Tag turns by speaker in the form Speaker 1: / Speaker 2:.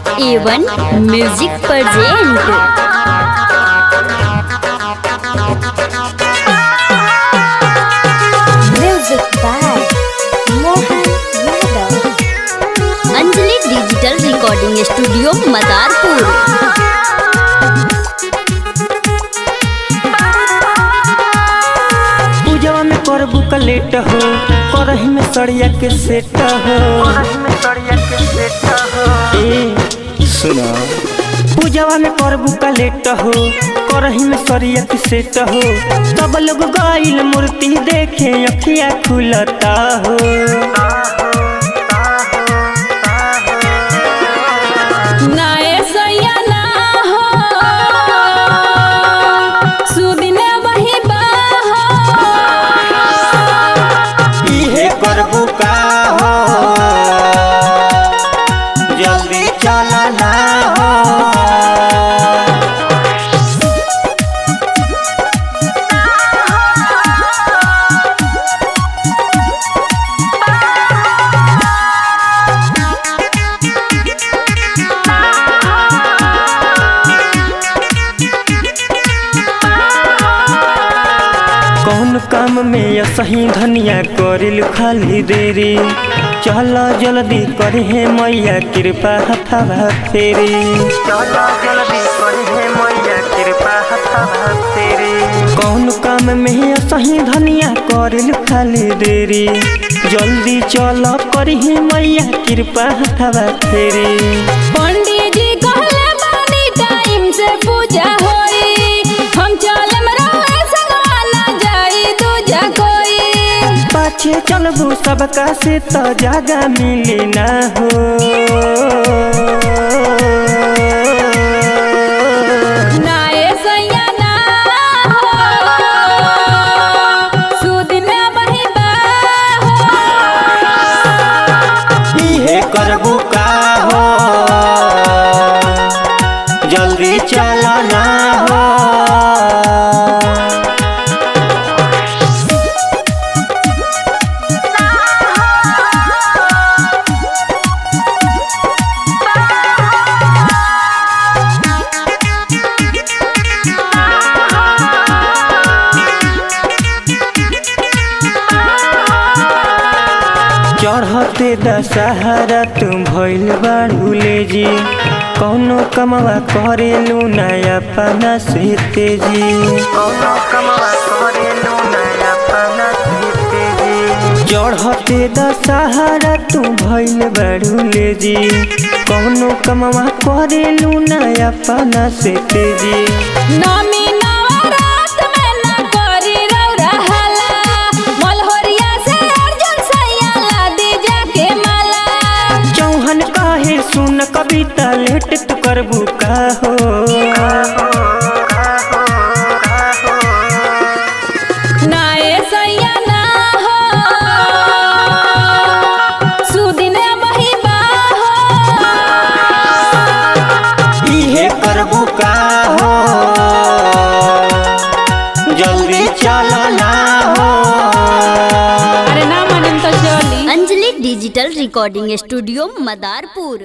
Speaker 1: A1 music present.
Speaker 2: Music by Mohan Yadav.
Speaker 1: Anjali digital recording studio Madarpur.
Speaker 3: पूजवा में करबू कलेट हो, करही में सड़िया के सेट हो। ए सुना, पूजवा में करबू कलेट हो, करही में सड़िया के सेट हो। सब लोग गाइल मूर्ति देखे अखिया खुलता हो। करबू का हो, जल्दी चला ना हो। कौन काम में सही धनिया करिल खाली देरी। चला जल्दी करे मैया कृपा हथवा फेरी। चला जल्दी करे मैया कृपा हथवा फेरी। कौन काम में सही धनिया करिल खाली देरी। जल्दी चला करे मैया कृपा हथवा फेरी।
Speaker 4: पंडित जी कहले बानी टाइम से पूजा होई। हम चले
Speaker 3: पाछे चलबू सबका से तो जगह मिली ना हो।
Speaker 4: नाए सैया ना हो, सुदिन बहिबा हो।
Speaker 3: इहे करबू का हो, जल्दी चला ना हो। चढ़ते दशहरा तुम भइल बाड़ू ले जी। कौनो कमवा करेलू नया पना से तेजी। कौनो कमवा करेलू नया पना से तेजी। चढ़ते दशहरा तुम भइल बाड़ू ले जी। कौनो कमवा करेलू नया पना से तेजी।
Speaker 4: नामी नवरात में ना करी रौरा हला। मलहोरिया से अर्जुन सैया लादी जाके माला।
Speaker 3: चौहन काहे सुन कविता लेट तू करबू का हो।
Speaker 4: नाए सैया ना हो, सुदिन बहिबा हो।
Speaker 3: इहे करबू का हो, जल्दी चला ना हो।
Speaker 4: अरे ना मानिम तो चली।
Speaker 1: Anjali digital recording studio Madarpur.